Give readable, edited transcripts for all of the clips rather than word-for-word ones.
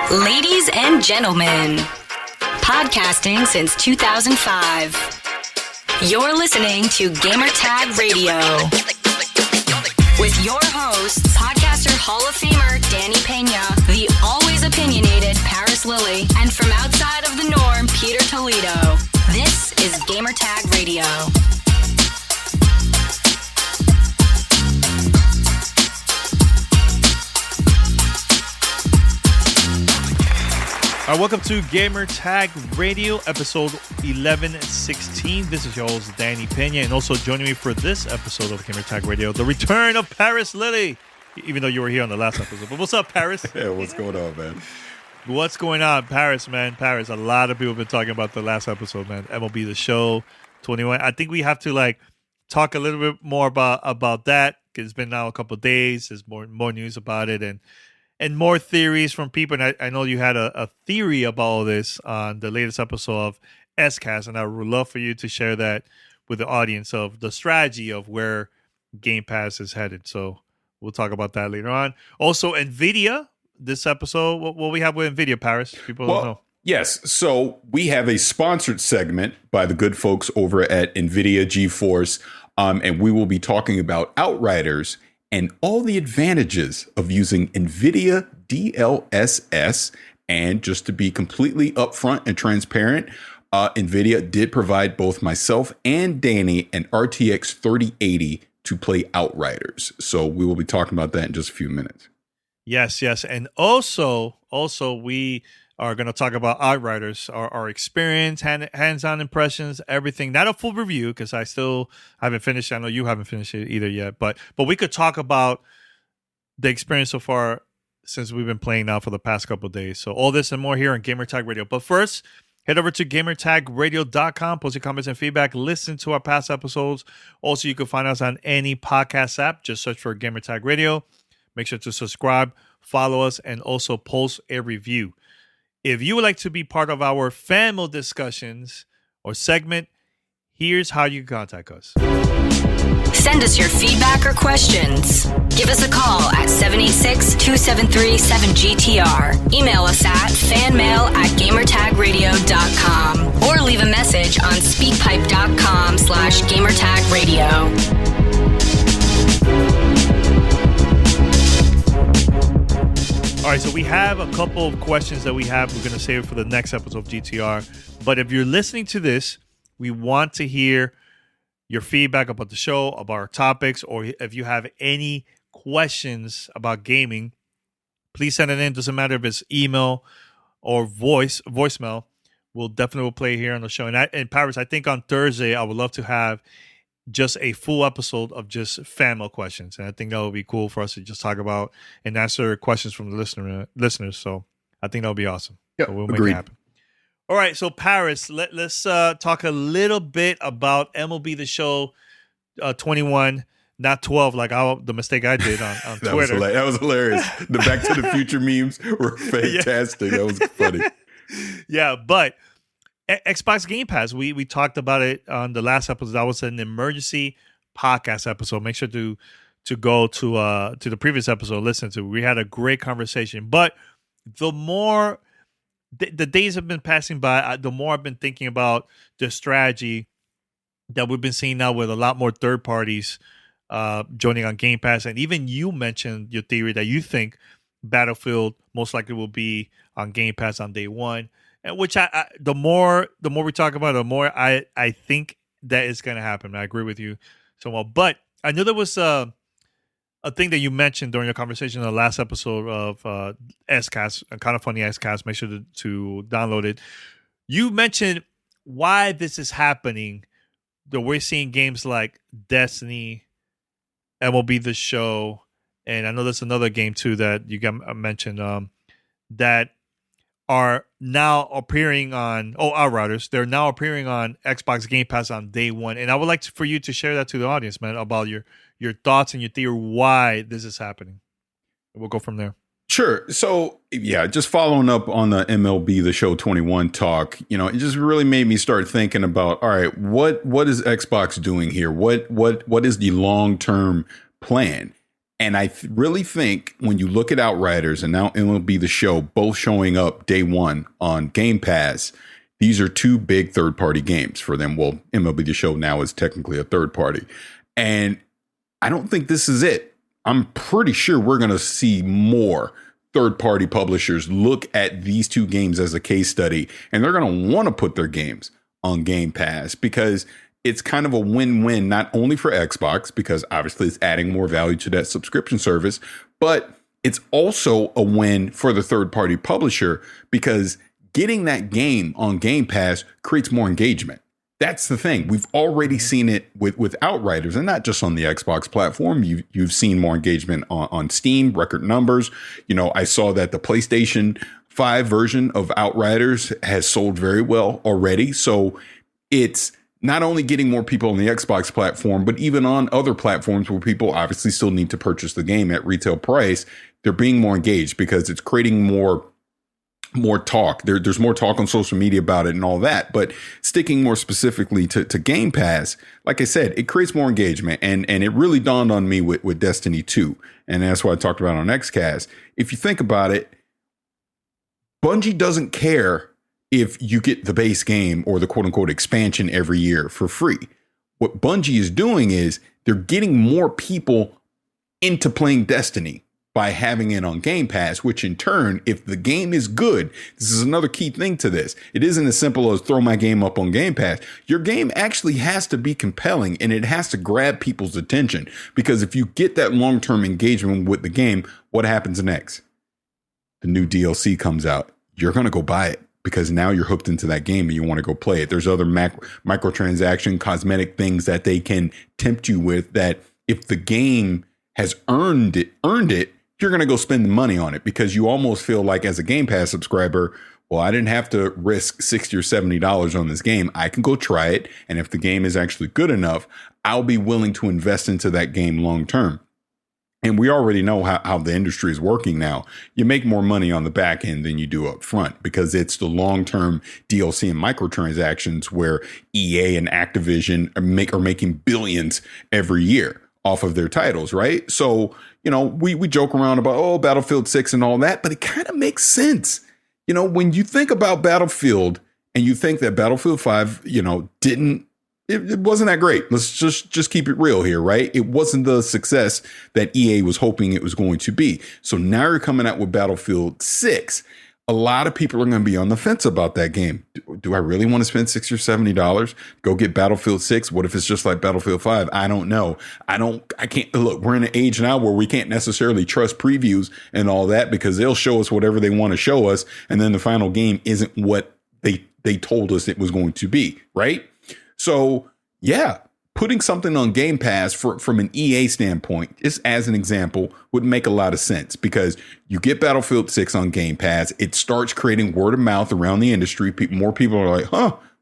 Ladies and gentlemen, podcasting since 2005. You're listening to Gamertag Radio. With your hosts, podcaster Hall of Famer Danny Pena, the always opinionated Paris Lilly, and from outside of the norm, Peter Toledo. This is Gamertag Radio. All right, welcome to Gamertag Radio, episode 1116. This is your host, Danny Pena, and also joining me for this episode of Gamertag Radio, the return of Paris Lilly, even though you were here on the last episode. But what's up, Paris? Yeah, what's going on, man? What's going on, Paris, man? Paris, a lot of people have been talking about the last episode, man. MLB The Show 21. I think we have to, talk a little bit more about that, because it's been now a couple of days. There's more news about it, and more theories from people. And I know you had a theory about all this on the latest episode of SCAST, and I would love for you to share that with the audience of the strategy of where Game Pass is headed. So we'll talk about that later on. Also, NVIDIA, this episode, what we have with NVIDIA, Paris? People don't know. Yes, so we have a sponsored segment by the good folks over at NVIDIA GeForce, and we will be talking about Outriders and all the advantages of using NVIDIA DLSS. And just to be completely upfront and transparent, NVIDIA did provide both myself and Danny an RTX 3080 to play Outriders. So we will be talking about that in just a few minutes. Yes. And also we are going to talk about Outriders, our experience, hands-on impressions, everything. Not a full review because I still haven't finished. I know you haven't finished it either yet, but we could talk about the experience so far since we've been playing now for the past couple of days. So all this and more here on Gamertag Radio. But first, head over to gamertagradio.com, post your comments and feedback, listen to our past episodes. Also, you can find us on any podcast app. Just search for Gamertag Radio. Make sure to subscribe, follow us, and also post a review. If you would like to be part of our family discussions or segment, here's how you contact us. Send us your feedback or questions. Give us a call at 786-273-7GTR. Email us at fanmail@gamertagradio.com or leave a message on speakpipe.com/gamertagradio. All right, so we have a couple of questions that we're going to save for the next episode of GTR. But if you're listening to this, we want to hear your feedback about the show, about our topics, or if you have any questions about gaming, please send it in. Doesn't matter if it's email or voicemail. We'll definitely play here on the show. And in Paris, I think on Thursday, I would love to have just a full episode of just fan mail questions. And I think that would be cool for us to just talk about and answer questions from the listeners. So I think that would be awesome. Yeah, so we'll make it happen. All right. So Paris, let's talk a little bit about MLB The Show 21, not 12, like the mistake I did on Twitter. That was hilarious. The Back to the Future memes were fantastic. Yeah. That was funny. Yeah, but Xbox Game Pass, we talked about it on the last episode. That was an emergency podcast episode. Make sure to go to the previous episode, listen to. We had a great conversation. But the more the days have been passing by, the more I've been thinking about the strategy that we've been seeing now with a lot more third parties joining on Game Pass. And even you mentioned your theory that you think Battlefield most likely will be on Game Pass on day one. Which the more we talk about it, the more I think that is going to happen. I agree with you so well. But I know there was a thing that you mentioned during your conversation in the last episode of SCAST, a kind of funny SCAST. Make sure to download it. You mentioned why this is happening. That we're seeing games like Destiny, MLB The Show, and I know there's another game too that you mentioned that are now appearing on Outriders. They're now appearing on Xbox Game Pass on day one. And I would like for you to share that to the audience, man, about your thoughts and your theory why this is happening. We'll go from there. Sure. So, yeah, just following up on the MLB The Show 21 talk, it just really made me start thinking about, all right, what is Xbox doing here? What is the long-term plan? And I really think when you look at Outriders and now MLB The Show both showing up day one on Game Pass, these are two big third-party games for them. Well, MLB The Show now is technically a third party. And I don't think this is it. I'm pretty sure we're going to see more third-party publishers look at these two games as a case study, and they're going to want to put their games on Game Pass because it's kind of a win-win, not only for Xbox, because obviously it's adding more value to that subscription service, but it's also a win for the third-party publisher because getting that game on Game Pass creates more engagement. That's the thing. We've already seen it with Outriders, and not just on the Xbox platform. You've seen more engagement on Steam, record numbers. You know, I saw that the PlayStation 5 version of Outriders has sold very well already. So it's not only getting more people on the Xbox platform, but even on other platforms where people obviously still need to purchase the game at retail price, they're being more engaged because it's creating more talk. There's more talk on social media about it and all that. But sticking more specifically to Game Pass, like I said, it creates more engagement. And it really dawned on me with Destiny 2. And that's what I talked about on XCast. If you think about it, Bungie doesn't care if you get the base game or the quote unquote expansion every year for free. What Bungie is doing is they're getting more people into playing Destiny by having it on Game Pass, which in turn, if the game is good, this is another key thing to this. It isn't as simple as throw my game up on Game Pass. Your game actually has to be compelling and it has to grab people's attention, because if you get that long-term engagement with the game, what happens next? The new DLC comes out. You're going to go buy it because now you're hooked into that game and you want to go play it. There's other microtransaction, cosmetic things that they can tempt you with that if the game has earned it, you're going to go spend the money on it because you almost feel like as a Game Pass subscriber, well, I didn't have to risk $60 or $70 on this game. I can go try it. And if the game is actually good enough, I'll be willing to invest into that game long term. And we already know how the industry is working now. You make more money on the back end than you do up front because it's the long-term DLC and microtransactions where EA and Activision are making billions every year off of their titles, right? So, you know, we joke around about, Battlefield 6 and all that, but it kind of makes sense. You know, when you think about Battlefield and you think that Battlefield 5, you know, it wasn't that great. Let's just keep it real here, right? It wasn't the success that EA was hoping it was going to be. So now you're coming out with Battlefield 6. A lot of people are going to be on the fence about that game. Do I really want to spend $60 or $70? Go get Battlefield 6? What if it's just like Battlefield 5? I don't know. I can't look, we're in an age now where we can't necessarily trust previews and all that because they'll show us whatever they want to show us. And then the final game isn't what they told us it was going to be, right? So, yeah, putting something on Game Pass from an EA standpoint, just as an example, would make a lot of sense because you get Battlefield 6 on Game Pass. It starts creating word of mouth around the industry. More people are like,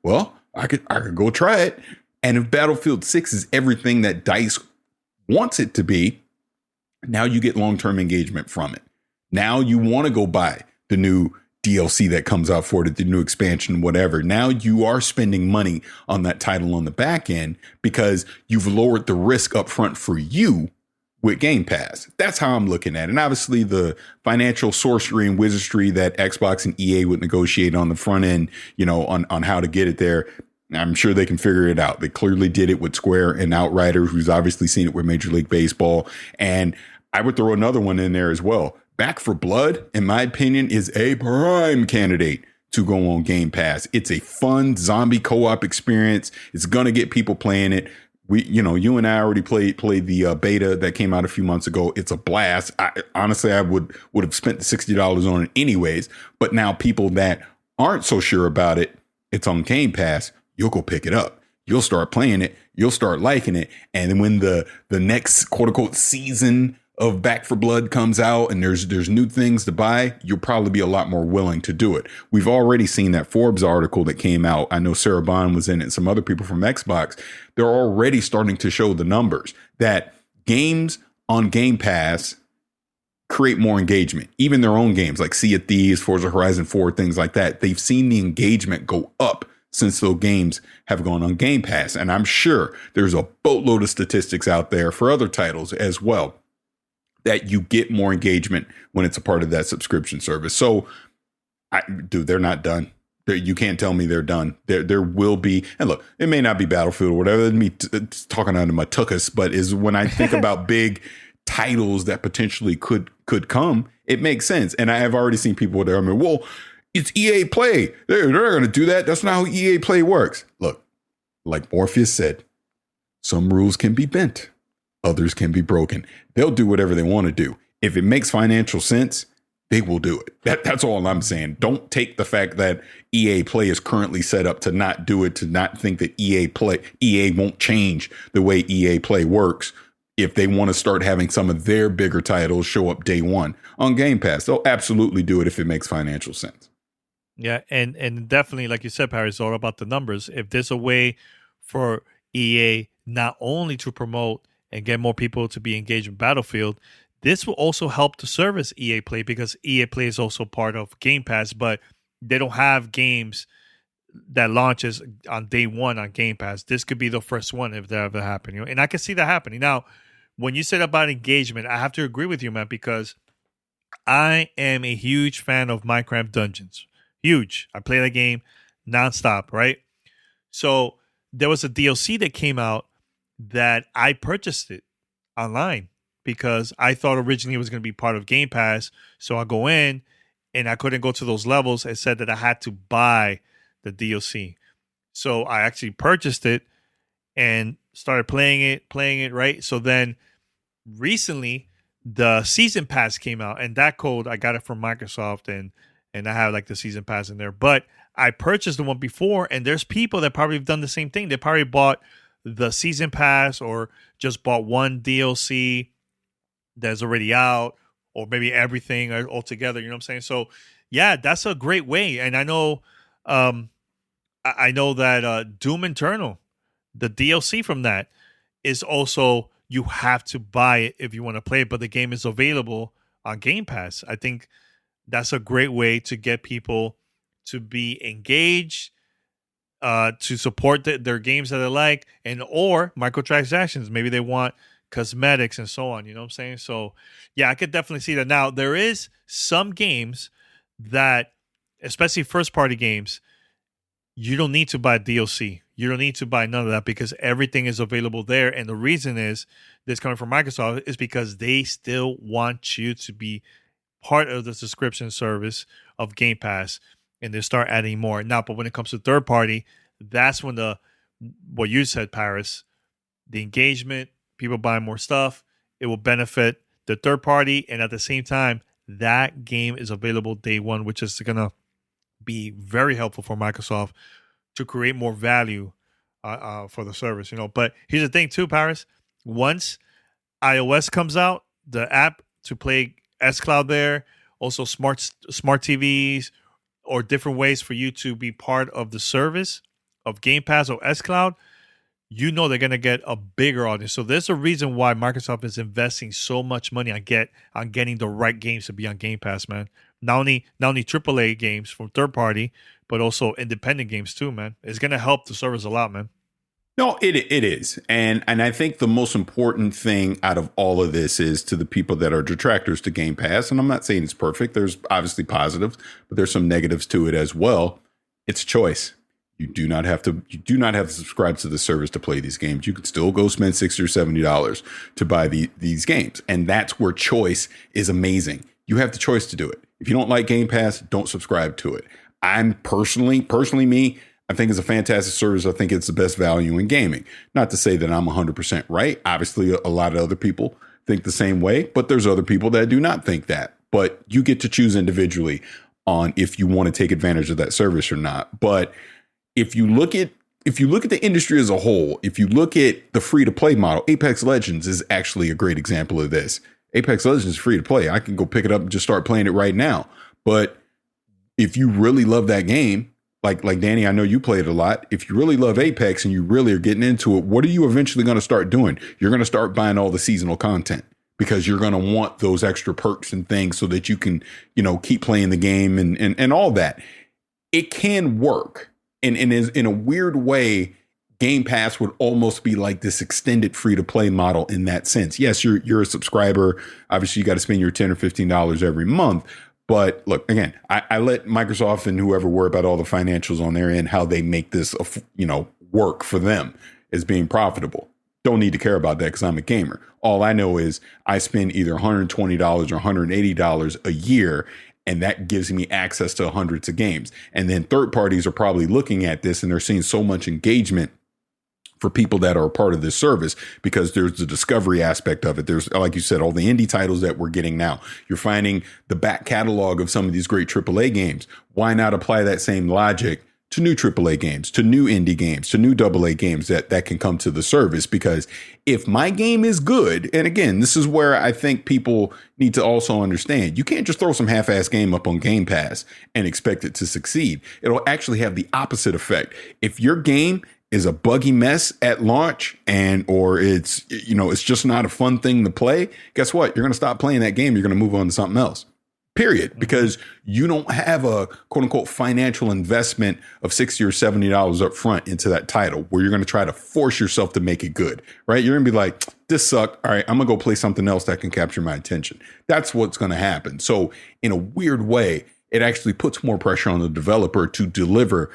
well, I could go try it. And if Battlefield 6 is everything that DICE wants it to be, now you get long-term engagement from it. Now you want to go buy the new DLC that comes out for it, the new expansion, whatever. Now you are spending money on that title on the back end because you've lowered the risk up front for you with Game Pass. That's how I'm looking at it. And obviously the financial sorcery and wizardry that Xbox and EA would negotiate on the front end, you know, on how to get it there, I'm sure they can figure it out. They clearly did it with Square and Outriders, who's obviously seen it with Major League Baseball. And I would throw another one in there as well. Back 4 Blood, in my opinion, is a prime candidate to go on Game Pass. It's a fun zombie co-op experience. It's going to get people playing it. You and I already played the beta that came out a few months ago. It's a blast. Honestly, I would have spent the $60 on it anyways. But now people that aren't so sure about it, it's on Game Pass. You'll go pick it up. You'll start playing it. You'll start liking it. And then when the next quote unquote season of Back 4 Blood comes out and there's new things to buy, you'll probably be a lot more willing to do it. We've already seen that Forbes article that came out. I know Sarah Bond was in it, some other people from Xbox. They're already starting to show the numbers that games on Game Pass create more engagement. Even their own games like Sea of Thieves, Forza Horizon 4, things like that. They've seen the engagement go up since those games have gone on Game Pass. And I'm sure there's a boatload of statistics out there for other titles as well. that you get more engagement when it's a part of that subscription service. So, they're not done. You can't tell me they're done. There will be, and look, it may not be Battlefield or whatever. Me talking under my tuchus, but is when I think about big titles that potentially could come, it makes sense. And I have already seen people there. I mean, well, it's EA Play. They're going to do that. That's not how EA Play works. Look, like Morpheus said, some rules can be bent, others can be broken. They'll do whatever they want to do. If it makes financial sense, they will do it. That's all I'm saying. Don't take the fact that EA Play is currently set up to not do it, to not think that EA won't change the way EA Play works. If they want to start having some of their bigger titles show up day one on Game Pass, they'll absolutely do it if it makes financial sense. Yeah, and definitely, like you said, Paris, it's all about the numbers. If there's a way for EA not only to promote and get more people to be engaged in Battlefield, this will also help the service EA Play, because EA Play is also part of Game Pass, but they don't have games that launches on day one on Game Pass. This could be the first one if that ever happened. And I can see that happening. Now, when you said about engagement, I have to agree with you, man, because I am a huge fan of Minecraft Dungeons. Huge. I play that game nonstop, right? So there was a DLC that came out that I purchased it online because I thought originally it was going to be part of Game Pass. So I go in and I couldn't go to those levels. It said that I had to buy the DLC. So I actually purchased it and started playing it, right? So then recently the season pass came out, and that code, I got it from Microsoft, and I have like the season pass in there. But I purchased the one before, and there's people that probably have done the same thing. They probably bought the season pass or just bought one DLC that's already out, or maybe everything altogether. You know what I'm saying? So yeah, that's a great way. And I know, I know that Doom Eternal, the DLC from that, is also, you have to buy it if you want to play it, but the game is available on Game Pass. I think that's a great way to get people to be engaged, to support their games that they like, and or microtransactions. Maybe they want cosmetics and so on. You know what I'm saying? So yeah, I could definitely see that. Now, there is some games that, especially first party games, you don't need to buy DLC. You don't need to buy none of that because everything is available there. And the reason is, this coming from Microsoft, is because they still want you to be part of the subscription service of Game Pass, and they start adding more. Now, but when it comes to third party, that's when what you said, Paris, the engagement, people buying more stuff, it will benefit the third party. And at the same time, that game is available day one, which is going to be very helpful for Microsoft to create more value for the service, you know. But here's the thing too, Paris. Once iOS comes out, the app to play xCloud there, also smart TVs, or different ways for you to be part of the service of Game Pass or xCloud, you know they're going to get a bigger audience. So there's a reason why Microsoft is investing so much money on getting the right games to be on Game Pass, man. Not only AAA games from third party, but also independent games too, man. It's going to help the service a lot, man. No, it is. And I think the most important thing out of all of this is, to the people that are detractors to Game Pass, and I'm not saying it's perfect. There's obviously positives, but there's some negatives to it as well. It's choice. You do not have to subscribe to the service to play these games. You could still go spend $60 or $70 to buy these games. And that's where choice is amazing. You have the choice to do it. If you don't like Game Pass, don't subscribe to it. I'm personally me, I think it's a fantastic service. I think it's the best value in gaming. Not to say that I'm 100% right. Obviously, a lot of other people think the same way, but there's other people that do not think that. But you get to choose individually on if you want to take advantage of that service or not. But if you look at the industry as a whole, if you look at the free to play model, Apex Legends is actually a great example of this. Apex Legends is free to play. I can go pick it up and just start playing it right now. But if you really love that game, like Danny, I know you play it a lot. If you really love Apex and you really are getting into it, what are you eventually going to start doing? You're going to start buying all the seasonal content, because you're going to want those extra perks and things so that you can, keep playing the game and all that. It can work. And is, in a weird way, Game Pass would almost be like this extended free to play model in that sense. Yes, you're a subscriber. Obviously, you got to spend your $10 or $15 every month. But look, again, I let Microsoft and whoever worry about all the financials on their end, how they make this, work for them as being profitable. Don't need to care about that because I'm a gamer. All I know is I spend either $120 or $180 a year, and that gives me access to hundreds of games. And then third parties are probably looking at this and they're seeing so much engagement for people that are a part of this service because there's the discovery aspect of it. There's, like you said, all the indie titles that we're getting now. You're finding the back catalog of some of these great AAA games. Why not apply that same logic to new AAA games, to new indie games, to new AA games that can come to the service? Because if my game is good, and again, this is where I think people need to also understand, you can't just throw some half-ass game up on Game Pass and expect it to succeed. It'll actually have the opposite effect. If your game is a buggy mess at launch or it's just not a fun thing to play, guess what? You're going to stop playing that game. You're going to move on to something else. Period. Because you don't have a quote unquote financial investment of $60 or $70 up front into that title where you're going to try to force yourself to make it good, right? You're going to be like, this sucked. All right, I'm going to go play something else that can capture my attention. That's what's going to happen. So in a weird way, it actually puts more pressure on the developer to deliver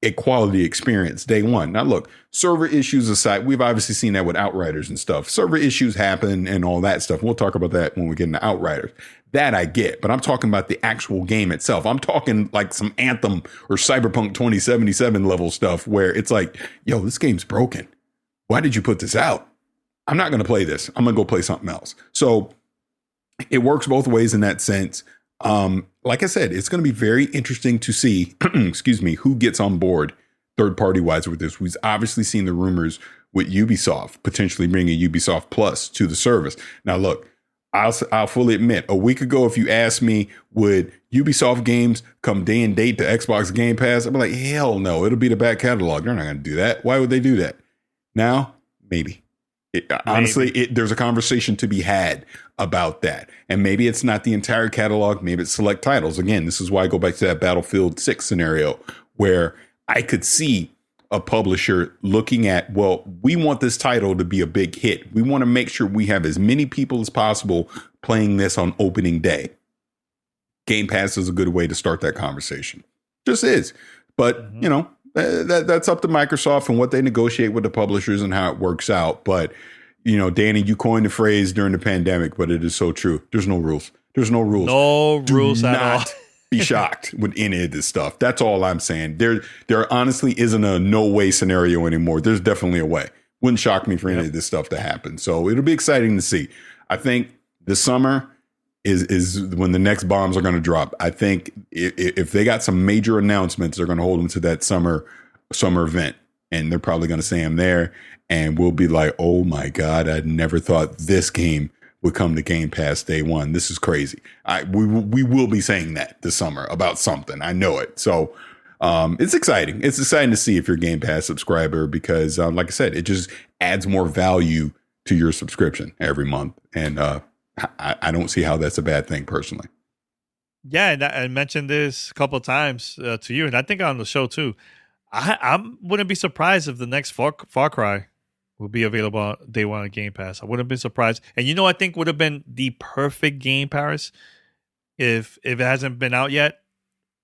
a quality experience day one. Now, look, server issues aside, we've obviously seen that with Outriders and stuff. Server issues happen and all that stuff. We'll talk about that when we get into Outriders. That I get, but I'm talking about the actual game itself. I'm talking like some Anthem or Cyberpunk 2077 level stuff where it's like, yo, this game's broken. Why did you put this out? I'm not going to play this. I'm going to go play something else. So it works both ways in that sense. Like I said, it's going to be very interesting to see, excuse me, who gets on board third party wise with this. We've obviously seen the rumors with Ubisoft potentially bringing Ubisoft Plus to the service. Now, look, I'll fully admit, a week ago, if you asked me, would Ubisoft games come day and date to Xbox Game Pass? I'd be like, hell no, it'll be the back catalog. They're not going to do that. Why would they do that? Now, maybe. Honestly, there's a conversation to be had about that. And maybe it's not the entire catalog. Maybe it's select titles. Again, this is why I go back to that Battlefield 6 scenario where I could see a publisher looking at, well, we want this title to be a big hit. We want to make sure we have as many people as possible playing this on opening day. Game Pass is a good way to start that conversation. Just is. But, that's up to Microsoft and what they negotiate with the publishers and how it works out. But, Danny, you coined the phrase during the pandemic, but it is so true. There's no rules. There's no rules. No rules at all. Be shocked with any of this stuff. That's all I'm saying. There honestly isn't a no way scenario anymore. There's definitely a way. Wouldn't shock me for any of this stuff to happen. So it'll be exciting to see. I think this summer is when the next bombs are going to drop. I think if they got some major announcements, they're going to hold them to that summer event, and they're probably going to say I'm there, and we'll be like, oh my God, I never thought this game would come to Game Pass day one. This is crazy. We will be saying that this summer about something. I know it. So it's exciting. It's exciting to see if you're a Game Pass subscriber because, like I said, it just adds more value to your subscription every month. And I don't see how that's a bad thing personally. Yeah, and I mentioned this a couple of times to you, and I think on the show too. I wouldn't be surprised if the next Far Cry will be available on day one on Game Pass. I wouldn't have been surprised. And I think would have been the perfect game, Paris, if it hasn't been out yet,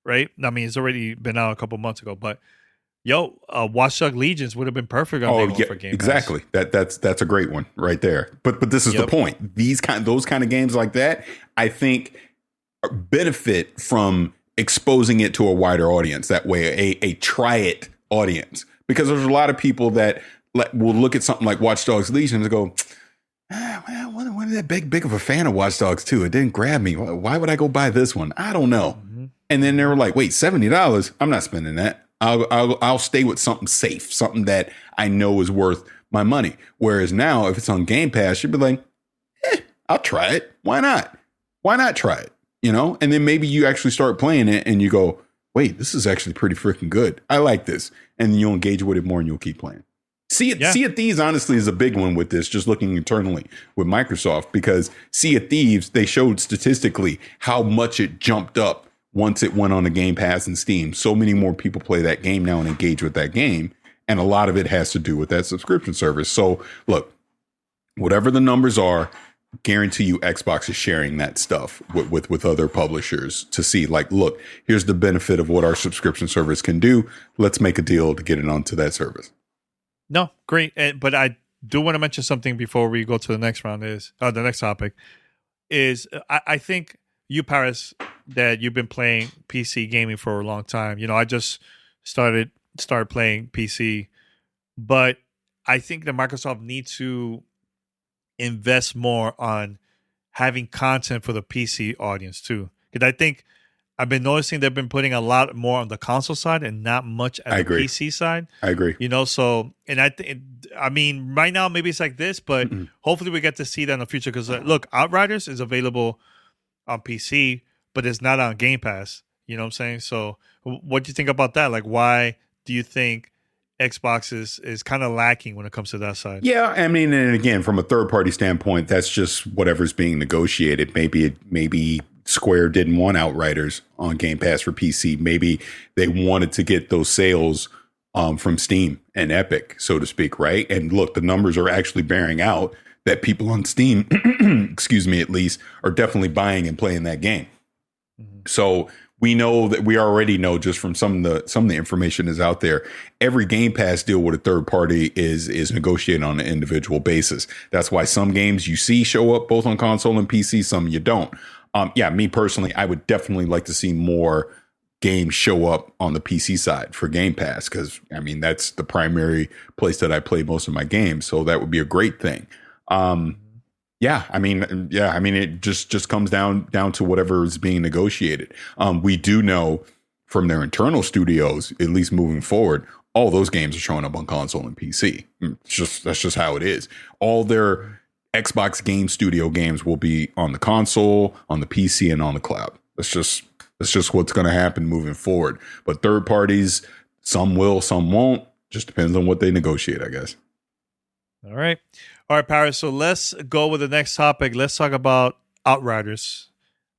right? I mean, it's already been out a couple months ago, but Watch Dogs Legions would have been perfect on day one for Game exactly. Pass. That's a great one right there. But this is the point. Those kind of games like that, I think, benefit from exposing it to a wider audience. That way, a try it audience, because there's a lot of people that will look at something like Watch Dogs Legion and go, well, what is that big of a fan of Watch Dogs 2? It didn't grab me. Why would I go buy this one? I don't know. Mm-hmm. And then they were like, wait, $70? I'm not spending that. I'll stay with something safe, something that I know is worth my money. Whereas now, if it's on Game Pass, you'd be like, I'll try it. Why not? Why not try it? And then maybe you actually start playing it and you go, wait, this is actually pretty freaking good. I like this. And then you'll engage with it more and you'll keep playing. Sea of Thieves, honestly, is a big one with this, just looking internally with Microsoft, because Sea of Thieves, they showed statistically how much it jumped up once it went on the Game Pass and Steam. So many more people play that game now and engage with that game. And a lot of it has to do with that subscription service. So look, whatever the numbers are, guarantee you Xbox is sharing that stuff with other publishers to see, like, look, here's the benefit of what our subscription service can do. Let's make a deal to get it onto that service. No, great. But I do want to mention something before we go to the next round the next topic is I think you, Paris, that you've been playing PC gaming for a long time. I just started playing PC, but I think that Microsoft needs to invest more on having content for the PC audience too. Because I think I've been noticing they've been putting a lot more on the console side and not much at the PC side. I agree. So, and I mean, right now maybe it's like this, but hopefully we get to see that in the future. Because look, Outriders is available on PC, but it's not on Game Pass. You know what I'm saying? So, what do you think about that? Like, why do you think Xbox is kind of lacking when it comes to that side? Yeah, I mean, and again, from a third party standpoint, that's just whatever's being negotiated. Maybe Square didn't want Outriders on Game Pass for PC. Maybe they wanted to get those sales from Steam and Epic, so to speak, right? And look, the numbers are actually bearing out that people on Steam, excuse me, at least, are definitely buying and playing that game. So we know that we already know just from some of the information is out there. Every Game Pass deal with a third party is negotiated on an individual basis. That's why some games you see show up both on console and PC, some you don't. Me personally, I would definitely like to see more games show up on the PC side for Game Pass, because I mean that's the primary place that I play most of my games. So that would be a great thing. It just comes down to whatever is being negotiated. We do know from their internal studios, at least moving forward, all those games are showing up on console and PC. That's just how it is. All their Xbox Game Studio games will be on the console, on the PC, and on the cloud. That's just what's going to happen moving forward. But third parties, some will, some won't. Just depends on what they negotiate, I guess. All right, Paris. So let's go with the next topic. Let's talk about Outriders,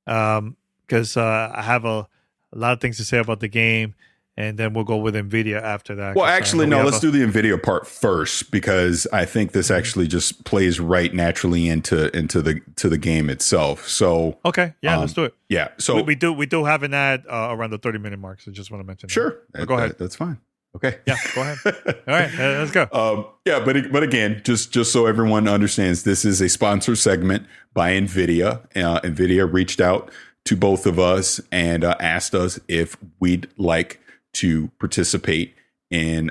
because I have a lot of things to say about the game, and then we'll go with NVIDIA after that. Well, actually, no, let's do the NVIDIA part first, because I think this actually just plays right naturally into the game itself. So okay, yeah, let's do it. Yeah, so we do have an ad around the 30-minute mark, so just want to mention. Sure, go ahead. That's fine. Okay. Yeah, go ahead. All right, let's go. But again, just so everyone understands, this is a sponsored segment by NVIDIA. NVIDIA reached out to both of us and asked us if we'd like to participate in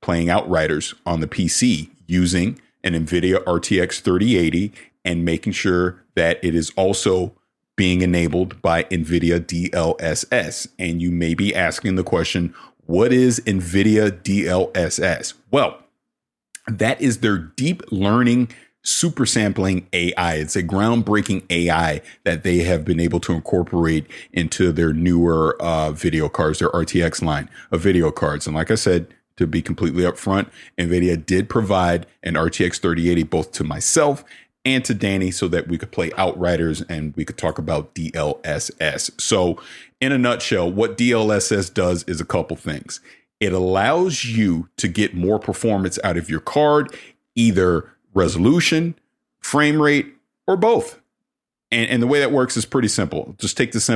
playing Outriders on the PC using an NVIDIA RTX 3080 and making sure that it is also being enabled by NVIDIA DLSS. And you may be asking the question, what is NVIDIA DLSS? Well, that is their deep learning super sampling AI. It's a groundbreaking AI that they have been able to incorporate into their newer video cards, their RTX line of video cards. And like I said, to be completely upfront, NVIDIA did provide an RTX 3080 both to myself and to Danny so that we could play Outriders and we could talk about DLSS. So in a nutshell, what DLSS does is a couple things. It allows you to get more performance out of your card, either resolution, frame rate, or both. And the way that works is pretty simple. Just take this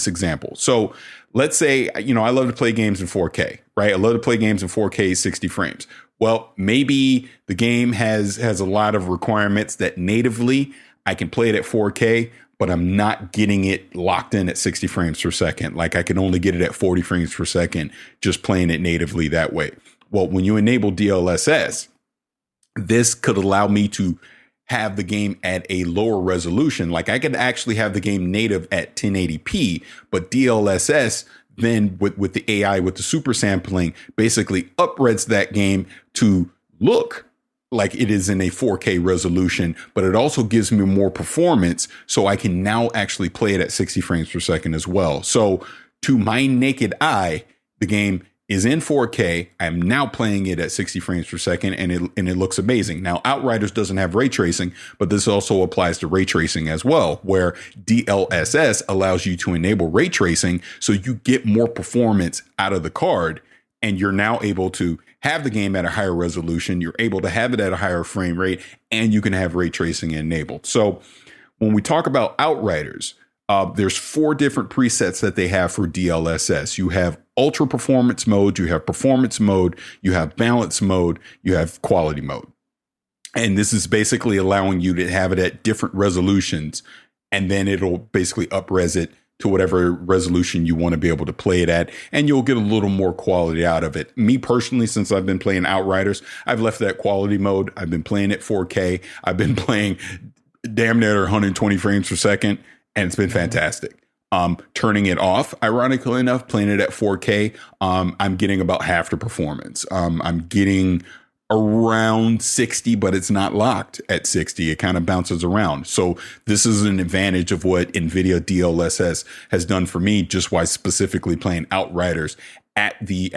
example. So let's say, I love to play games in 4K, right? I love to play games in 4K 60 frames. Well, maybe the game has a lot of requirements that natively I can play it at 4K, but I'm not getting it locked in at 60 frames per second. Like I can only get it at 40 frames per second, just playing it natively that way. Well, when you enable DLSS, this could allow me to have the game at a lower resolution. Like I could actually have the game native at 1080p, but DLSS then with the AI, with the super sampling, basically upreds that game to look like it is in a 4K resolution, but it also gives me more performance. So I can now actually play it at 60 frames per second as well. So to my naked eye, the game is in 4K. I'm now playing it at 60 frames per second, and it looks amazing. Now, Outriders doesn't have ray tracing, but this also applies to ray tracing as well, where DLSS allows you to enable ray tracing so you get more performance out of the card and you're now able to have the game at a higher resolution. You're able to have it at a higher frame rate, and you can have ray tracing enabled. So when we talk about Outriders, there's 4 different presets that they have for DLSS. You have ultra performance mode, you have performance mode, you have balance mode, you have quality mode. And this is basically allowing you to have it at different resolutions, and then it'll basically up-res it to whatever resolution you want to be able to play it at, and you'll get a little more quality out of it. Me personally, since I've been playing Outriders, I've left that quality mode. I've been playing it 4K. I've been playing damn near 120 frames per second, and it's been fantastic. Turning it off, ironically enough, playing it at 4K, I'm getting about half the performance. I'm getting around 60, but it's not locked at 60. It kind of bounces around. So this is an advantage of what NVIDIA DLSS has done for me, just by specifically playing Outriders at the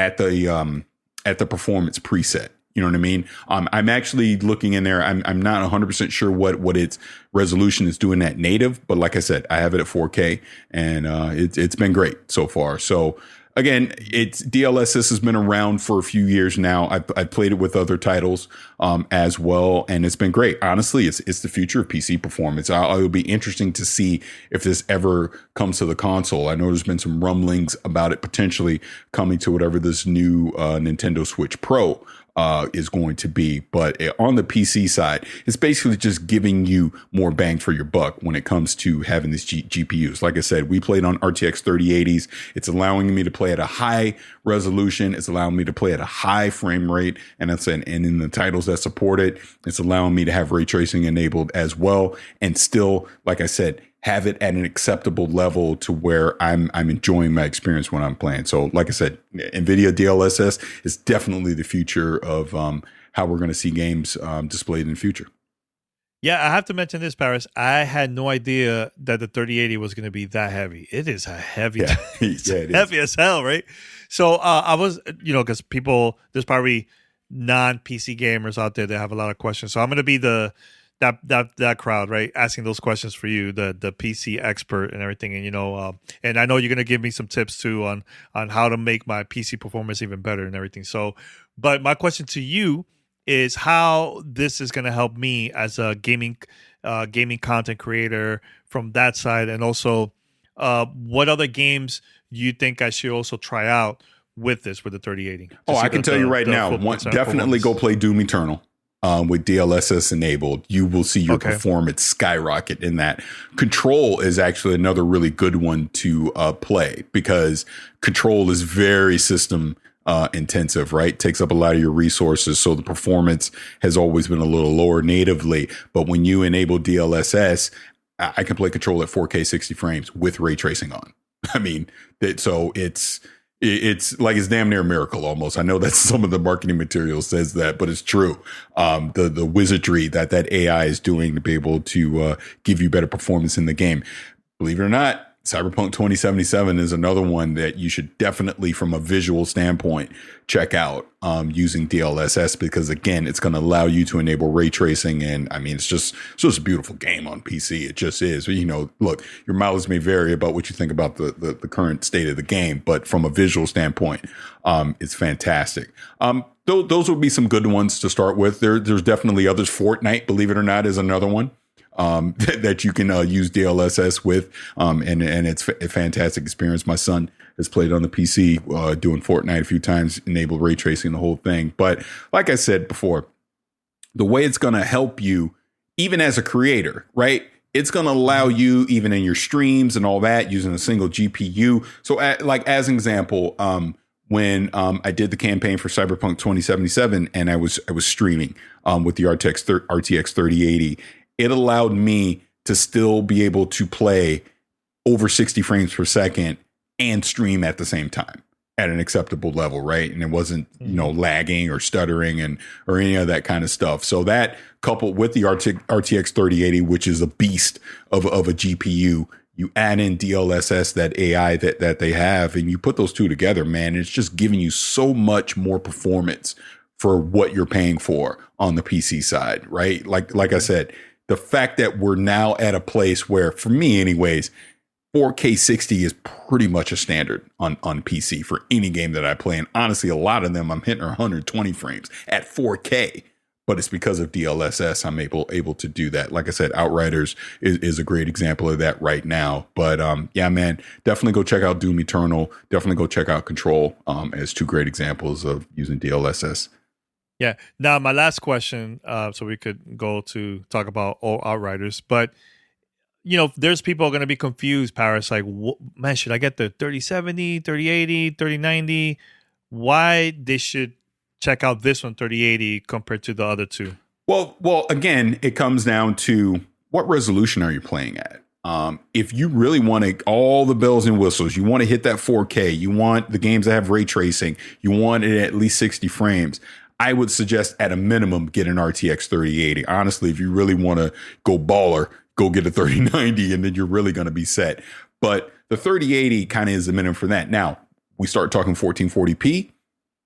performance preset. You know what I mean? I'm actually looking in there. I'm not 100% sure what its resolution is doing at native, but like I said, I have it at 4K, and it's been great so far. So again, DLSS has been around for a few years now. I've played it with other titles as well, and it's been great. Honestly, it's the future of PC performance. It'll be interesting to see if this ever comes to the console. I know there's been some rumblings about it potentially coming to whatever this new Nintendo Switch Pro is going to be. But on the PC side, it's basically just giving you more bang for your buck when it comes to having these GPUs. Like I said, we played on RTX 3080s. It's allowing me to play at a high resolution. It's allowing me to play at a high frame rate. And in the titles that support it, it's allowing me to have ray tracing enabled as well. And still, like I said, have it at an acceptable level to where I'm enjoying my experience when I'm playing. So like I said, NVIDIA DLSS is definitely the future of how we're going to see games displayed in the future. Yeah, I have to mention this, Paris. I had no idea that the 3080 was going to be that heavy. It is a heavy, heavy as hell, right? So I was, because there's probably non-PC gamers out there that have a lot of questions. So I'm going to be that crowd, right, asking those questions for you, the PC expert and everything. And and I know you're gonna give me some tips too on how to make my PC performance even better and everything. So, but my question to you is how this is gonna help me as a gaming content creator from that side, and also what other games you think I should also try out with the 3080. Oh, I can tell you right now, definitely go play Doom Eternal. With DLSS enabled, you will see your performance skyrocket in that. Control is actually another really good one to play, because Control is very system intensive, right? Takes up a lot of your resources. So the performance has always been a little lower natively. But when you enable DLSS, I can play Control at 4K 60 frames with ray tracing on. I mean, it's like it's damn near a miracle almost. I know that some of the marketing material says that, but it's true. The wizardry that AI is doing to be able to give you better performance in the game. Believe it or not, Cyberpunk 2077 is another one that you should definitely, from a visual standpoint, check out using DLSS, because again, it's going to allow you to enable ray tracing. And I mean, it's just a beautiful game on PC. It just is. Look, your mileage may vary about what you think about the current state of the game, but from a visual standpoint, it's fantastic. Those would be some good ones to start with. There's definitely others. Fortnite, believe it or not, is another one that you can use DLSS with, and it's a fantastic experience. My son has played on the PC doing Fortnite a few times, enabled ray tracing, the whole thing. But like I said before, the way it's going to help you, even as a creator, right? It's going to allow you, even in your streams and all that, using a single GPU. So as an example, when I did the campaign for Cyberpunk 2077 and I was streaming with the RTX 3080, it allowed me to still be able to play over 60 frames per second and stream at the same time at an acceptable level, right? And it wasn't, lagging or stuttering or any of that kind of stuff. So that, coupled with the RTX 3080, which is a beast of a GPU, you add in DLSS, that AI that they have, and you put those two together, man, it's just giving you so much more performance for what you're paying for on the PC side, right? Like I said, the fact that we're now at a place where, for me anyways, 4K 60 is pretty much a standard on PC for any game that I play. And honestly, a lot of them I'm hitting 120 frames at 4K, but it's because of DLSS I'm able to do that. Like I said, Outriders is a great example of that right now. But yeah, man, definitely go check out Doom Eternal. Definitely go check out Control as two great examples of using DLSS. Yeah. Now, my last question, so we could go to talk about all Outriders, but there's people going to be confused, Paris, like, man, should I get the 3070, 3080, 3090? Why they should check out this one, 3080, compared to the other two? Well, again, it comes down to what resolution are you playing at? If you really want all the bells and whistles, you want to hit that 4K, you want the games that have ray tracing, you want it at least 60 frames, I would suggest at a minimum get an RTX 3080. Honestly, if you really want to go baller, go get a 3090 and then you're really going to be set. But the 3080 kind of is the minimum for that. Now, we start talking 1440p.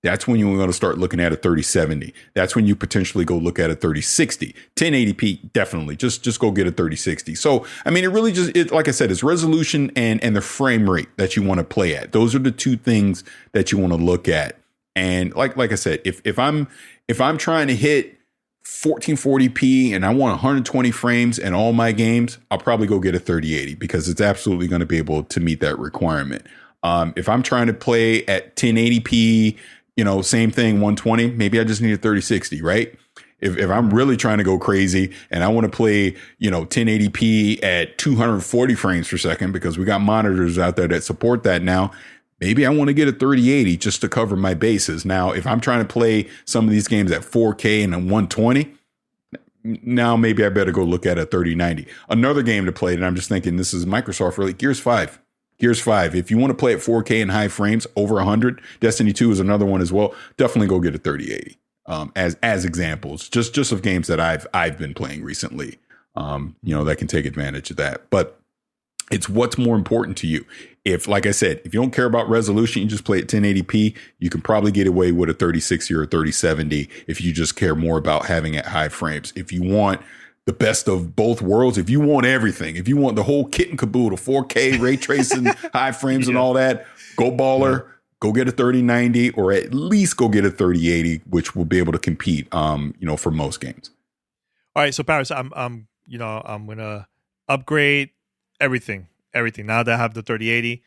That's when you're going to start looking at a 3070. That's when you potentially go look at a 3060. 1080p, definitely. Just go get a 3060. So, I mean, it really like I said, it's resolution and the frame rate that you want to play at. Those are the two things that you want to look at. And like I said, if I'm trying to hit 1440p and I want 120 frames in all my games, I'll probably go get a 3080 because it's absolutely going to be able to meet that requirement. If I'm trying to play at 1080p, same thing, 120, maybe I just need a 3060, right? If I'm really trying to go crazy and I want to play, 1080p at 240 frames per second, because we got monitors out there that support that now, maybe I want to get a 3080 just to cover my bases. Now, if I'm trying to play some of these games at 4K and a 120, now maybe I better go look at a 3090. Another game to play, and I'm just thinking this is Microsoft really, Gears 5. Gears 5. If you want to play at 4K and high frames over 100, Destiny 2 is another one as well. Definitely go get a 3080 as examples, just of games that I've been playing recently, that can take advantage of that. But it's what's more important to you. If, like I said, if you don't care about resolution, you just play at 1080p, you can probably get away with a 3060 or a 3070 if you just care more about having it high frames. If you want the best of both worlds, if you want everything, if you want the whole kit and caboodle, 4K, ray tracing, high frames and all that, go baller, go get a 3090 or at least go get a 3080, which will be able to compete, for most games. All right. So Paris, I'm going to upgrade everything now that I have the 3080.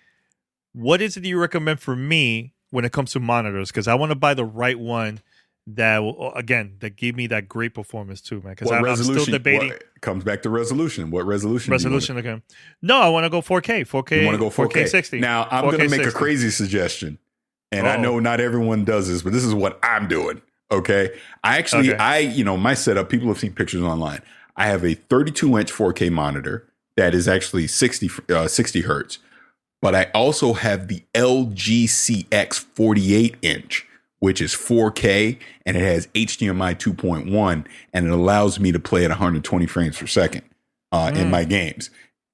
What is it you recommend for me when it comes to monitors? Because I want to buy the right one that will, again, that give me that great performance too, man. Because I'm still debating. Comes back to resolution. What resolution? Again. No, I want to go 4K. 4K. You want to go 4K 60. Now I'm going to make a crazy suggestion, and I know not everyone does this, but this is what I'm doing. Okay. My setup. People have seen pictures online. I have a 32-inch 4K monitor that is actually 60 hertz. But I also have the LG CX 48-inch, which is 4K, and it has HDMI 2.1, and it allows me to play at 120 frames per second in my games.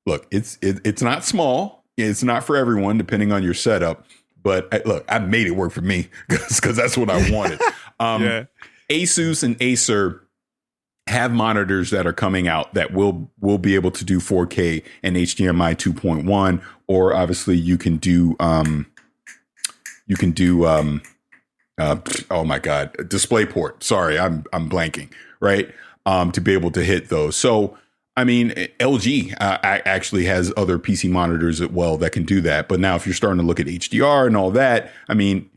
Look, it's not small. It's not for everyone, depending on your setup. But I made it work for me because that's what I wanted. Asus and Acer have monitors that are coming out that will be able to do 4K and HDMI 2.1, or obviously you can do oh my God, DisplayPort. Sorry, I'm blanking, right? To be able to hit those. So, I mean, LG actually has other PC monitors as well that can do that. But now if you're starting to look at HDR and all that, I mean,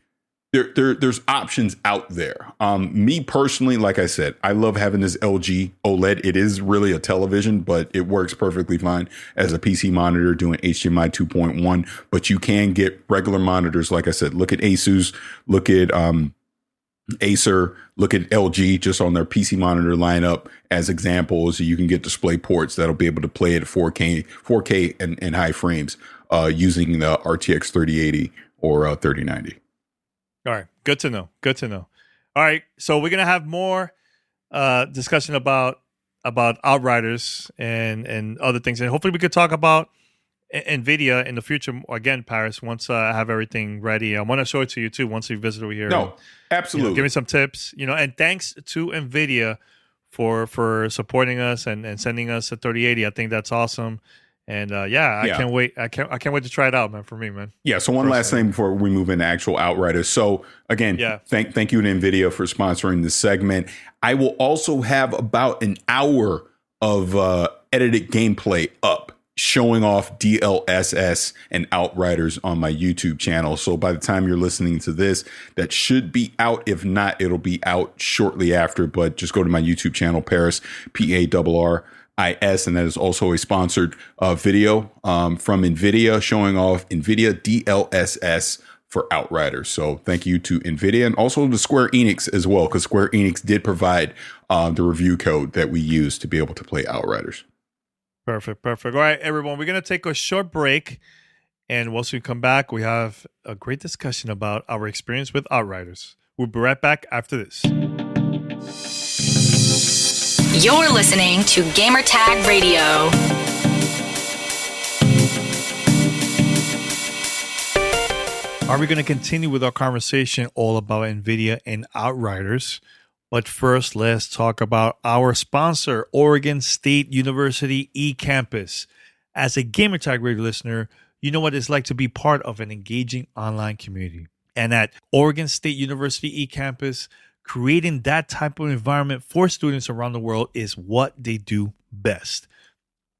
there's options out there. Me personally, like I said, I love having this LG OLED. It is really a television, but it works perfectly fine as a PC monitor doing HDMI 2.1. But you can get regular monitors. Like I said, look at Asus, look at Acer, look at LG just on their PC monitor lineup as examples. You can get display ports that'll be able to play at 4K and high frames using the RTX 3080 or 3090. All right. Good to know. All right. So we're going to have more discussion about Outriders and other things. And hopefully we could talk about NVIDIA in the future. Again, Paris, once I have everything ready. I want to show it to you too once you visit over here. No, absolutely. Give me some tips, and thanks to NVIDIA for supporting us and sending us a 3080. I think that's awesome. And I can't wait. I can't wait to try it out, man. For me, man. Yeah. So one last thing before we move into actual Outriders. So again, thank you to NVIDIA for sponsoring this segment. I will also have about an hour of edited gameplay up showing off DLSS and Outriders on my YouTube channel. So by the time you're listening to this, that should be out. If not, it'll be out shortly after. But just go to my YouTube channel, Paris, PARRIS, and that is also a sponsored video from NVIDIA showing off NVIDIA DLSS for Outriders. So thank you to NVIDIA and also to Square Enix as well, because Square Enix did provide the review code that we use to be able to play Outriders. Perfect. All right, everyone, we're going to take a short break. And once we come back, we have a great discussion about our experience with Outriders. We'll be right back after this. You're listening to Gamertag Radio. Are we going to continue with our conversation all about NVIDIA and Outriders? But first, let's talk about our sponsor, Oregon State University Ecampus. As a Gamertag Radio listener, you know what it's like to be part of an engaging online community. And at Oregon State University Ecampus, creating that type of environment for students around the world is what they do best.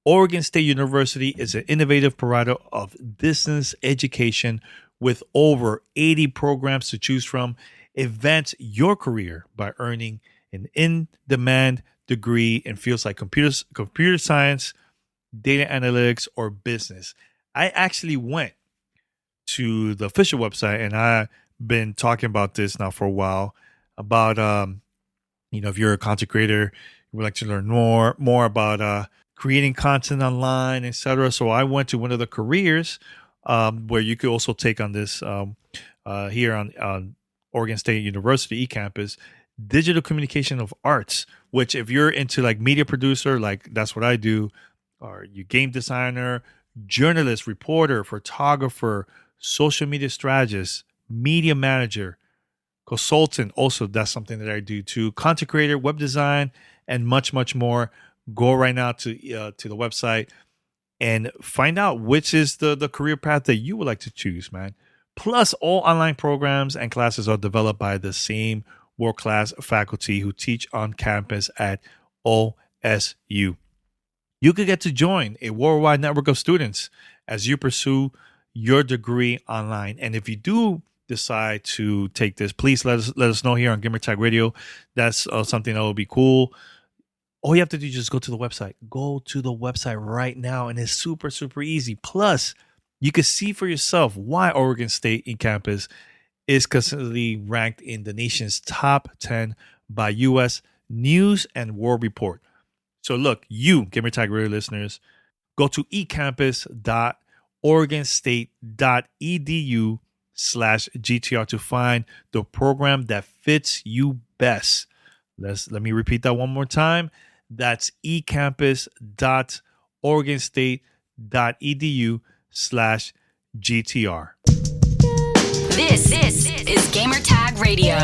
Oregon State University is an innovative provider of distance education with over 80 programs to choose from. Advance your career by earning an in-demand degree in fields like computer science, data analytics, or business. I actually went to the official website, and I've been talking about this now for a while, about, if you're a content creator, you would like to learn more about creating content online, etc. So I went to one of the careers where you could also take on this here on Oregon State University Ecampus, digital communication of arts, which if you're into like media producer, like that's what I do, or you game designer, journalist, reporter, photographer, social media strategist, media manager, consultant, also that's something that I do too, content creator, web design, and much, much more. Go right now to the website and find out which is the career path that you would like to choose, man. Plus, all online programs and classes are developed by the same world-class faculty who teach on campus at OSU. You could get to join a worldwide network of students as you pursue your degree online. And if you do decide to take this, please let us know here on Gamertag Radio. That's something that will be cool. All you have to do is just go to the website. Go to the website right now, and it's super, super easy. Plus, you can see for yourself why Oregon State Ecampus is consistently ranked in the nation's top 10 by U.S. News and World Report. So look, you, Gamertag Radio listeners, go to ecampus.oregonstate.edu/GTR to find the program that fits you best. Let me repeat that one more time. That's ecampus.oregonstate.edu/GTR. This is Gamertag Radio.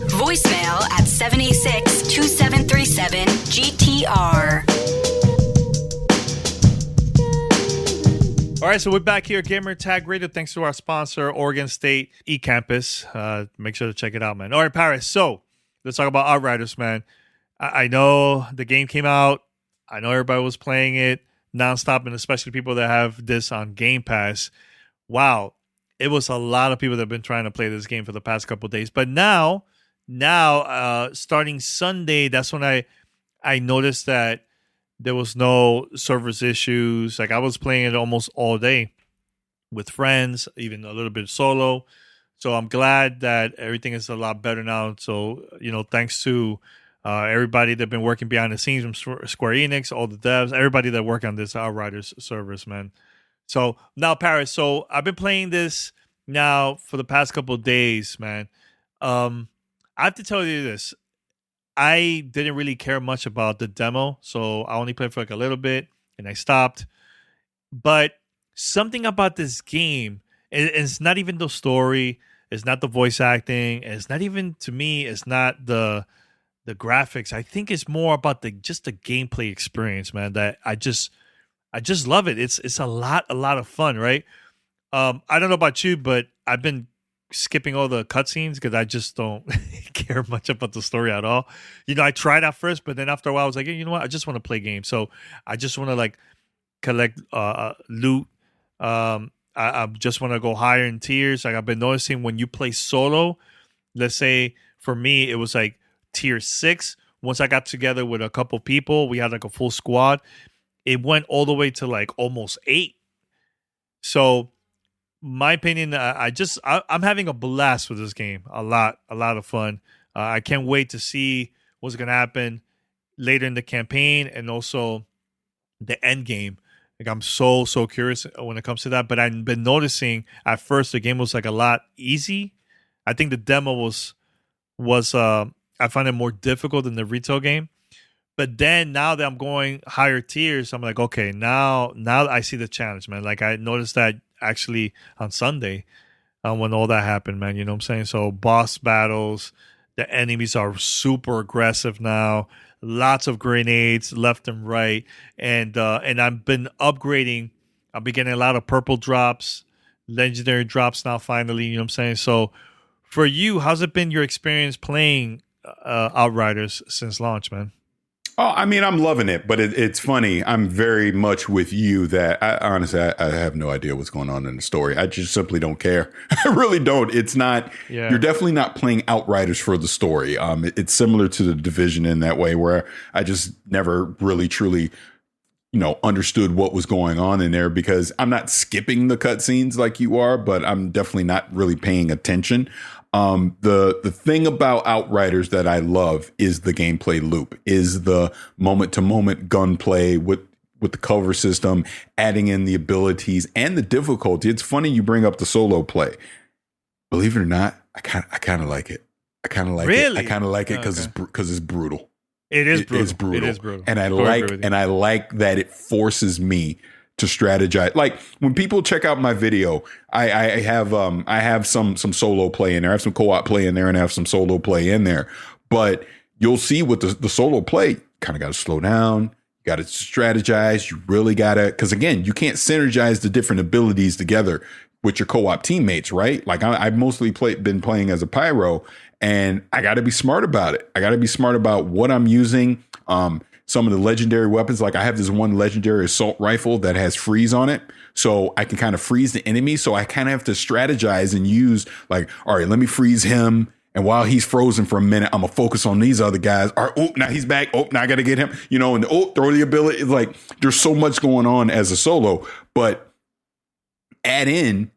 Voicemail at 786-2737-GTR. All right, so we're back here at Gamertag Radio. Thanks to our sponsor, Oregon State Ecampus. Make sure to check it out, man. All right, Paris. So let's talk about Outriders, man. I know the game came out. I know everybody was playing it nonstop, and especially people that have this on Game Pass. Wow, it was a lot of people that have been trying to play this game for the past couple of days. But now, starting Sunday, that's when I noticed that there was no service issues. Like I was playing it almost all day with friends, even a little bit solo. So I'm glad that everything is a lot better now. So, thanks to everybody that's been working behind the scenes from Square Enix, all the devs, everybody that work on this Outriders service, man. So now, Paris, so I've been playing this now for the past couple of days, man. I have to tell you this. I didn't really care much about the demo, so I only played for like a little bit, and I stopped. But something about this game, it's not even the story, it's not the voice acting, it's not even, to me, it's not the graphics. I think it's more about just the gameplay experience, man, that I just I just love it. It's a lot of fun, right? I don't know about you, but I've been skipping all the cutscenes because I just don't care much about the story at all. I tried at first, but then after a while, I was like, hey, you know what? I just want to play games. So I just want to like collect loot. I just want to go higher in tiers. Like I've been noticing when you play solo, let's say for me, it was like tier 6. Once I got together with a couple people, we had like a full squad. It went all the way to like almost 8. So my opinion, I'm having a blast with this game. A lot of fun. I can't wait to see what's going to happen later in the campaign and also the end game. Like I'm so curious when it comes to that. But I've been noticing at first the game was like a lot easy. I think the demo was I find it more difficult than the retail game. But then now that I'm going higher tiers, I'm like, okay, now I see the challenge, man. Like I noticed that actually on Sunday when all that happened, man. You know what I'm saying? So boss battles, the enemies are super aggressive now. Lots of grenades left and right, and I've been upgrading. I've been getting a lot of purple drops, legendary drops now. Finally, you know what I'm saying. So, for you, how's it been your experience playing Outriders since launch, man? Oh, I mean, I'm loving it, but it's funny. I'm very much with you that honestly, I have no idea what's going on in the story. I just simply don't care. I really don't. It's not, You're definitely not playing Outriders for the story. It's similar to the Division in that way where I just never really truly, understood what was going on in there because I'm not skipping the cutscenes like you are, but I'm definitely not really paying attention. The thing about Outriders that I love is the gameplay loop, is the moment to moment gunplay with the cover system, adding in the abilities and the difficulty. It's funny you bring up the solo play. Believe it or not, I kind of like it. I kind of like it. I kind of like it because it's brutal. It is brutal. It's brutal. It is brutal. And I like that it forces me to strategize. Like when people check out my video, I have some solo play in there. I have some co-op play in there and I have some solo play in there. But you'll see with the solo play, kind of got to slow down. You got to strategize. You really got to, because again, you can't synergize the different abilities together with your co-op teammates, right? Like I've mostly been playing as a pyro and I got to be smart about it. I got to be smart about what I'm using. Some of the legendary weapons, like I have this one legendary assault rifle that has freeze on it. So I can kind of freeze the enemy. So I kind of have to strategize and use like, all right, let me freeze him. And while he's frozen for a minute, I'm going to focus on these other guys. All right, now he's back. Now I got to get him, and throw the ability. Like there's so much going on as a solo, but add in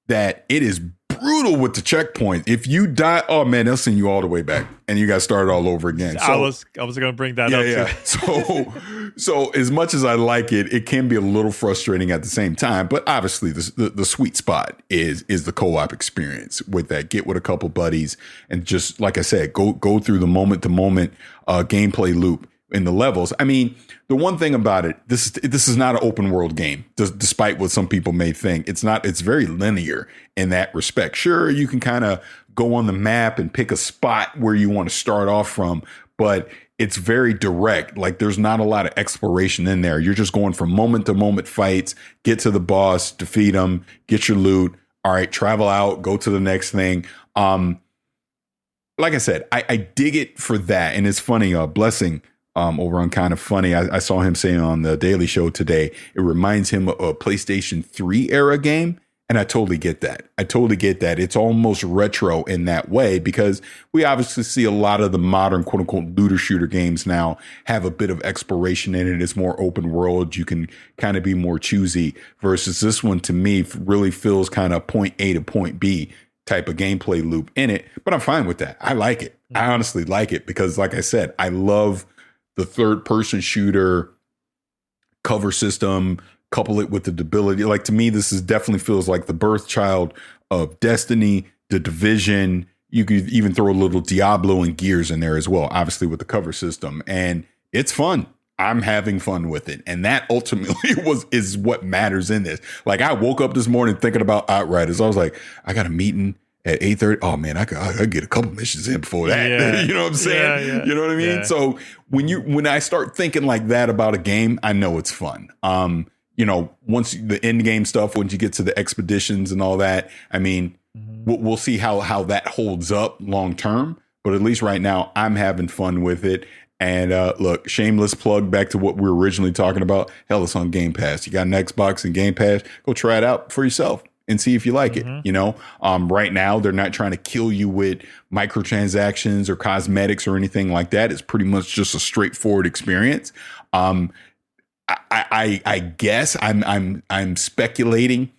that it is brutal with the checkpoint. If you die, oh man, they'll send you all the way back and you got to start all over again. So, I was going to bring that up too. So as much as I like it, it can be a little frustrating at the same time. But obviously the sweet spot is the co-op experience with that. Get with a couple buddies and just, like I said, go through the moment to moment gameplay loop in the levels. I mean, the one thing about it, this is not an open world game, despite what some people may think. It's not. It's very linear in that respect. Sure, you can kind of go on the map and pick a spot where you want to start off from, but it's very direct. Like there's not a lot of exploration in there. You're just going from moment to moment fights, get to the boss, defeat them, get your loot. All right, travel out, go to the next thing. Like I said, I dig it for that. And it's funny, Blessing, over on Kind of Funny, I saw him saying on the Daily Show today, it reminds him of a PlayStation 3 era game. And I totally get that. It's almost retro in that way because we obviously see a lot of the modern quote unquote looter shooter games now have a bit of exploration in it. It's more open world. You can kind of be more choosy versus this one to me really feels kind of point A to point B type of gameplay loop in it. But I'm fine with that. I like it. I honestly like it because like I said, I love the third person shooter cover system, couple it with the ability. Like to me, this is definitely feels like the birth child of Destiny, the Division. You could even throw a little Diablo and Gears in there as well, obviously with the cover system. And it's fun. I'm having fun with it. And that ultimately is what matters in this. Like I woke up this morning thinking about Outriders. I was like, I got a meeting at 8:30. Oh man, I get a couple missions in before that. Yeah. You know what I'm saying? Yeah. You know what I mean? Yeah. So when I start thinking like that about a game, I know it's fun. once the end game stuff, once you get to the expeditions and all that, I mean, we'll see how that holds up long term. But at least right now, I'm having fun with it. And look, shameless plug back to what we were originally talking about. Hell, it's on Game Pass. You got an Xbox and Game Pass. Go try it out for yourself and see if you like it. Right now, they're not trying to kill you with microtransactions or cosmetics or anything like that. It's pretty much just a straightforward experience. I guess I'm speculating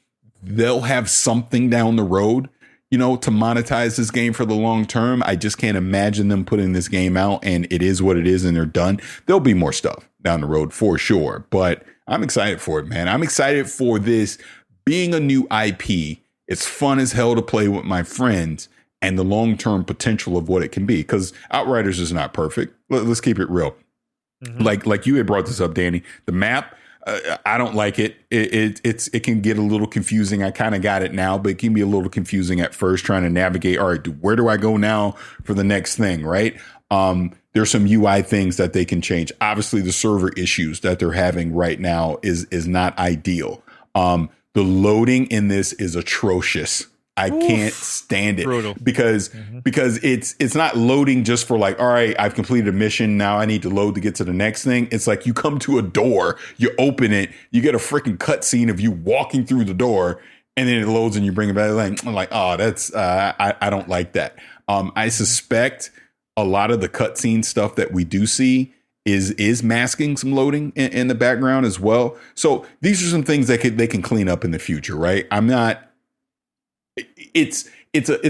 they'll have something down the road, to monetize this game for the long term. I just can't imagine them putting this game out and it is what it is and they're done. There'll be more stuff down the road for sure, but I'm excited for it, man. I'm excited for this being a new IP. It's fun as hell to play with my friends and the long-term potential of what it can be, because Outriders is not perfect. Let's keep it real. Like you had brought this up, Danny, the map, I don't like it. It can get a little confusing. I kind of got it now, but it can be a little confusing at first trying to navigate. All right, where do I go now for the next thing? Right. There's some UI things that they can change. Obviously, the server issues that they're having right now is not ideal. The loading in this is atrocious. I can't stand it. Brutal. Because it's not loading just for like, all right, I've completed a mission. Now I need to load to get to the next thing. It's like you come to a door, you open it, you get a freaking cutscene of you walking through the door, and then it loads and you bring it back. I'm like, oh, that's I don't like that. I suspect a lot of the cutscene stuff that we do see is masking some loading in the background as well. So these are some things that they can clean up in the future, right? I'm not. It's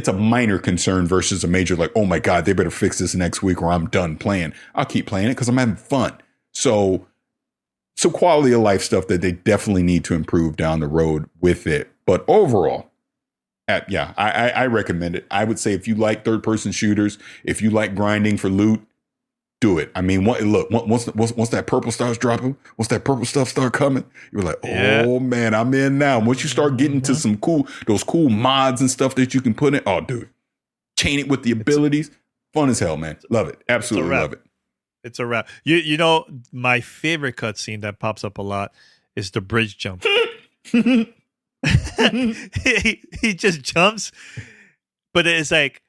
a minor concern versus a major, like, oh my God, they better fix this next week or I'm done playing. I'll keep playing it because I'm having fun. So quality of life stuff that they definitely need to improve down the road with it. But overall, I recommend it. I would say if you like third person shooters, if you like grinding for loot, do it. I mean, once that purple starts dropping, once that purple stuff start coming, you're like, oh man, I'm in now. Once you start getting to some those cool mods and stuff that you can put in, oh dude, chain it with the abilities, fun as hell, man. Love it, absolutely love it. It's a wrap. My favorite cutscene that pops up a lot is the bridge jump. he just jumps, but it's like,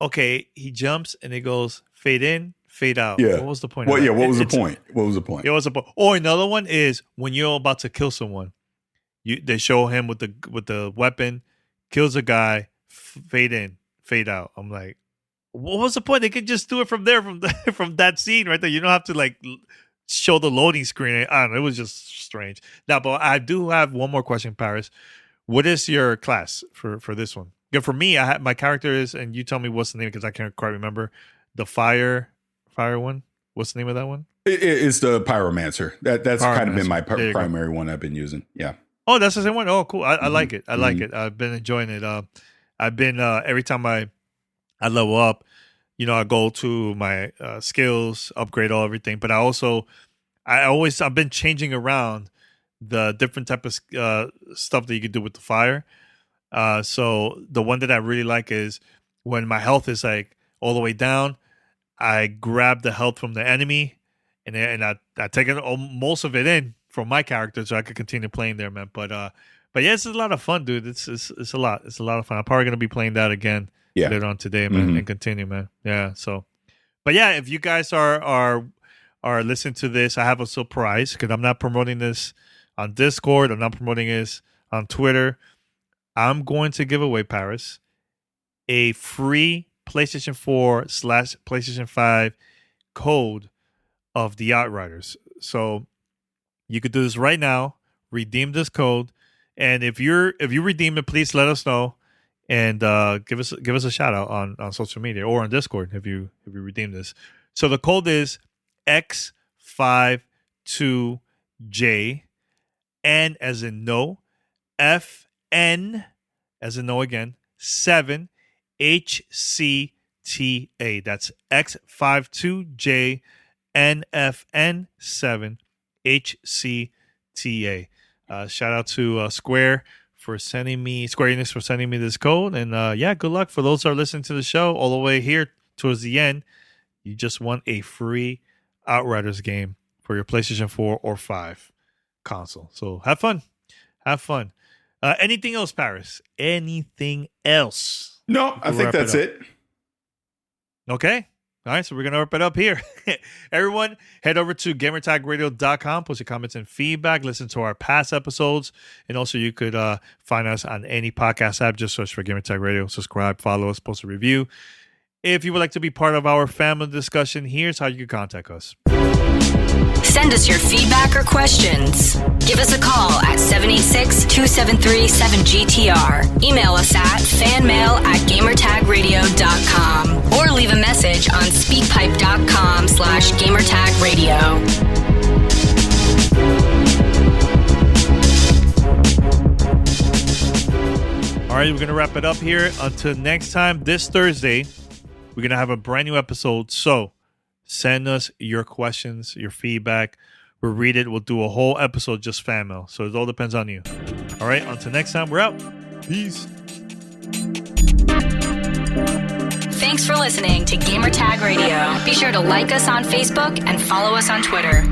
okay, he jumps and it goes fade in, fade out. Yeah. What was the point? Well, what was the point? What was the point? It was a point. Or another one is when you're about to kill someone, they show him with the weapon, kills a guy, fade in, fade out. I'm like, what was the point? They could just do it from there, from that scene right there. You don't have to like show the loading screen. I don't know. It was just strange. Now, but I do have one more question, Paris. What is your class for this one? Yeah, for me, my character is, and you tell me what's the name because I can't quite remember. The fire one. What's the name of that one? It's the Pyromancer. That's kind of been my primary one I've been using. Yeah. Oh, that's the same one. Oh, cool. I like it. I like it. I've been enjoying it. I've been every time I level up, I go to my skills, upgrade everything. But I've been changing around the different type of stuff that you could do with the fire. So the one that I really like is when my health is like all the way down, I grab the health from the enemy and I take most of it in from my character so I could continue playing there, man. But yeah, it's a lot of fun, dude. It's a lot. It's a lot of fun. I'm probably gonna be playing that again later on today, man, and continue, man. Yeah. So, but yeah, if you guys are listening to this, I have a surprise because I'm not promoting this on Discord. I'm not promoting this on Twitter. I'm going to give away, Paris, a free PlayStation 4/PlayStation 5 code of the Outriders. So you could do this right now. Redeem this code, and if you redeem it, please let us know and give us a shout out on social media or on Discord if you redeem this. So the code is X52J, N as in no, FN as in no again, 7 HCTA. That's X52J NFN 7 HCTA. Shout out to Square Enix for sending me this code. And good luck for those that are listening to the show all the way here towards the end. You just won a free Outriders game for your PlayStation 4 or 5. console. So have fun. Have fun. Anything else, Paris? Anything else? No, I think that's it. Okay. All right, so we're going to wrap it up here. Everyone, head over to gamertagradio.com, post your comments and feedback, listen to our past episodes, and also you could find us on any podcast app. Just search for Gamertag Radio, subscribe, follow us, post a review. If you would like to be part of our family discussion, here's how you can contact us. Send us your feedback or questions. Give us a call at 786-273-7GTR. Email us at fanmail@gamertagradio.com or leave a message on speakpipe.com/gamertagradio. All right, we're going to wrap it up here. Until next time, this Thursday, we're going to have a brand new episode. So send us your questions, your feedback. We'll read it. We'll do a whole episode just fan mail. So it all depends on you. All right, until next time, we're out. Peace. Thanks for listening to Gamertag Radio. Be sure to like us on Facebook and follow us on Twitter.